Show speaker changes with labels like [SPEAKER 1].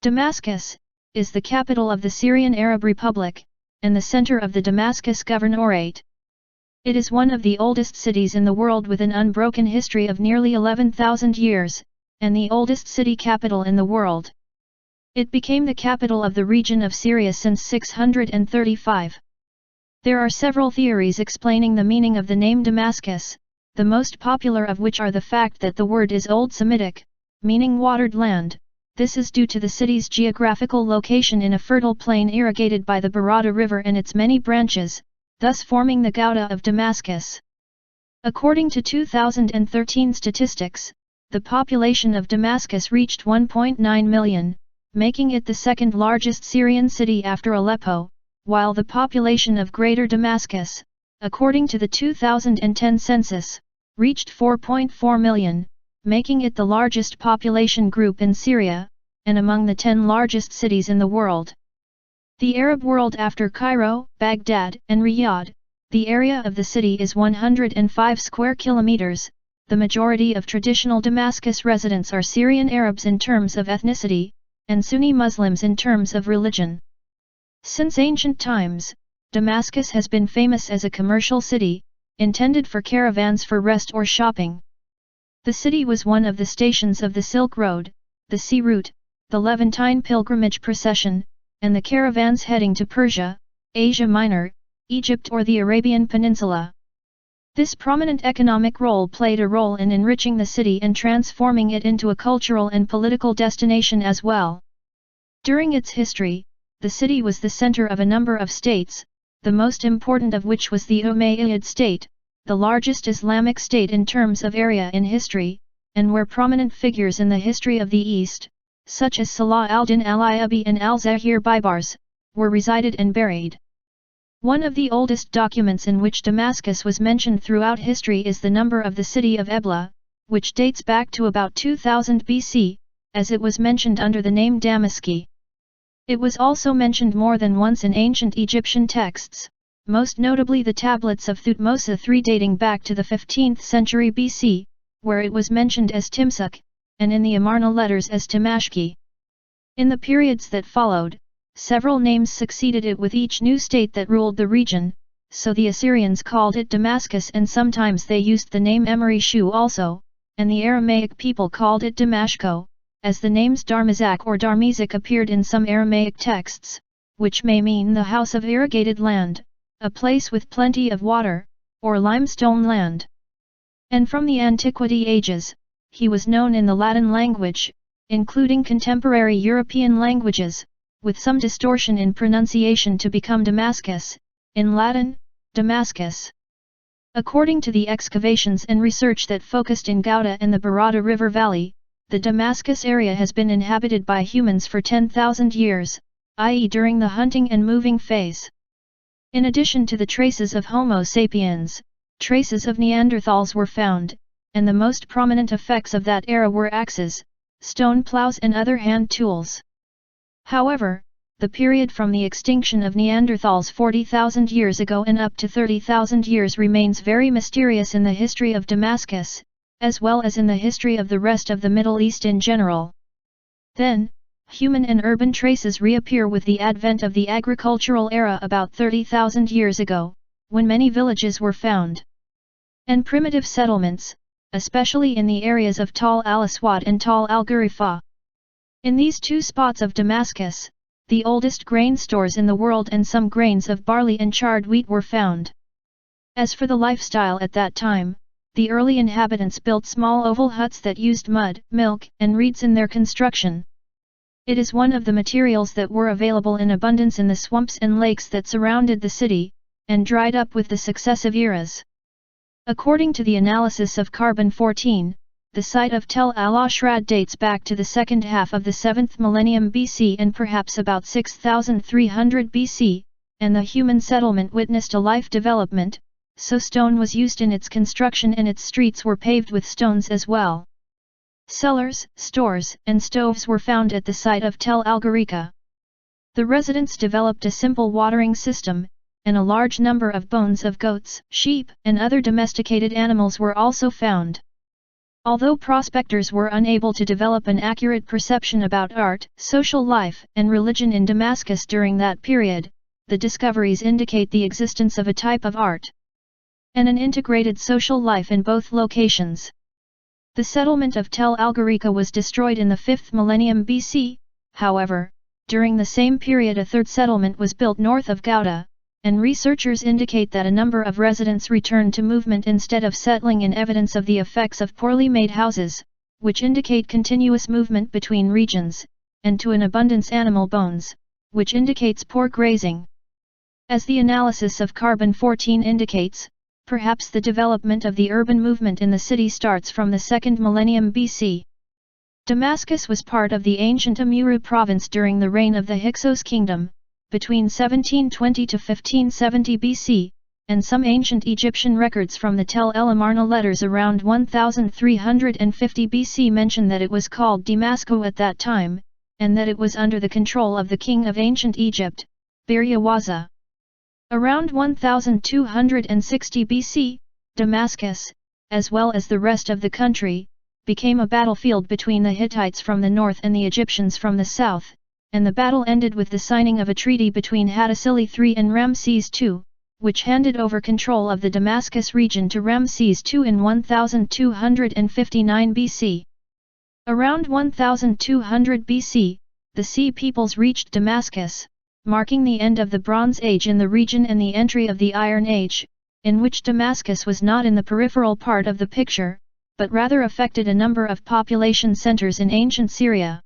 [SPEAKER 1] Damascus is the capital of the Syrian Arab Republic, and the center of the Damascus Governorate. It is one of the oldest cities in the world with an unbroken history of nearly 11,000 years, and the oldest city capital in the world. It became the capital of the region of Syria since 635. There are several theories explaining the meaning of the name Damascus, the most popular of which are the fact that the word is Old Semitic, meaning watered land. This is due to the city's geographical location in a fertile plain irrigated by the Barada River and its many branches, thus forming the Ghouta of Damascus. According to 2013 statistics, the population of Damascus reached 1.9 million, making it the second largest Syrian city after Aleppo, while the population of Greater Damascus, according to the 2010 census, reached 4.4 million, making it the largest population group in Syria, and among the 10 largest cities in the world. The Arab world after Cairo, Baghdad, and Riyadh, the area of the city is 105 square kilometers. The majority of traditional Damascus residents are Syrian Arabs in terms of ethnicity, and Sunni Muslims in terms of religion. Since ancient times, Damascus has been famous as a commercial city, intended for caravans for rest or shopping. The city was one of the stations of the Silk Road, the Sea Route, the Levantine pilgrimage procession, and the caravans heading to Persia, Asia Minor, Egypt or the Arabian Peninsula. This prominent economic role played a role in enriching the city and transforming it into a cultural and political destination as well. During its history, the city was the center of a number of states, the most important of which was the Umayyad state, the largest Islamic state in terms of area in history, and where prominent figures in the history of the East, such as Salah al-Din al-Ayyubi and al-Zahir Baibars, were resided and buried. One of the oldest documents in which Damascus was mentioned throughout history is the number of the city of Ebla, which dates back to about 2000 BC, as it was mentioned under the name Damaski. It was also mentioned more than once in ancient Egyptian texts, most notably the tablets of Thutmose III dating back to the 15th century BC, where it was mentioned as Timsuk, and in the Amarna letters as Timashki. In the periods that followed, several names succeeded it with each new state that ruled the region, so the Assyrians called it Damascus and sometimes they used the name Emery-Shu also, and the Aramaic people called it Damashko, as the names Darmazak or Darmizak appeared in some Aramaic texts, which may mean the house of irrigated land, a place with plenty of water, or limestone land. And from the antiquity ages, he was known in the Latin language, including contemporary European languages, with some distortion in pronunciation to become Damascus, in Latin, Damascus. According to the excavations and research that focused in Ghouta and the Barada River Valley, the Damascus area has been inhabited by humans for 10,000 years, i.e. during the hunting and moving phase. In addition to the traces of Homo sapiens, traces of Neanderthals were found, and the most prominent effects of that era were axes, stone plows and other hand tools. However, the period from the extinction of Neanderthals 40,000 years ago and up to 30,000 years remains very mysterious in the history of Damascus, as well as in the history of the rest of the Middle East in general. Then, human and urban traces reappear with the advent of the agricultural era about 30,000 years ago, when many villages were found. And primitive settlements, especially in the areas of Tal al-Aswad and Tal al-Ghurifa. In these two spots of Damascus, the oldest grain stores in the world and some grains of barley and charred wheat were found. As for the lifestyle at that time, the early inhabitants built small oval huts that used mud, milk, and reeds in their construction. It is one of the materials that were available in abundance in the swamps and lakes that surrounded the city, and dried up with the successive eras. According to the analysis of carbon-14, the site of Tel al-Ashrad dates back to the second half of the 7th millennium BC and perhaps about 6300 BC, and the human settlement witnessed a life development, so stone was used in its construction and its streets were paved with stones as well. Cellars, stores, and stoves were found at the site of Tel al-Ghurika. The residents developed a simple watering system, and a large number of bones of goats, sheep, and other domesticated animals were also found. Although prospectors were unable to develop an accurate perception about art, social life, and religion in Damascus during that period, the discoveries indicate the existence of a type of art and an integrated social life in both locations. The settlement of Tel Algarica was destroyed in the 5th millennium BC, however, during the same period a third settlement was built north of Gouda, and researchers indicate that a number of residents returned to movement instead of settling, in evidence of the effects of poorly made houses, which indicate continuous movement between regions, and to an abundance animal bones, which indicates poor grazing. As the analysis of carbon-14 indicates, perhaps the development of the urban movement in the city starts from the 2nd millennium BC. Damascus was part of the ancient Amurru province during the reign of the Hyksos kingdom, between 1720 to 1570 BC, and some ancient Egyptian records from the Tel El Amarna letters around 1350 BC mention that it was called Damasco at that time, and that it was under the control of the king of ancient Egypt, Bir-Yawaza. Around 1260 BC, Damascus, as well as the rest of the country, became a battlefield between the Hittites from the north and the Egyptians from the south, and the battle ended with the signing of a treaty between Hattusili III and Ramses II, which handed over control of the Damascus region to Ramses II in 1259 BC. Around 1200 BC, the Sea peoples reached Damascus, marking the end of the Bronze Age in the region and the entry of the Iron Age, in which Damascus was not in the peripheral part of the picture, but rather affected a number of population centers in ancient Syria.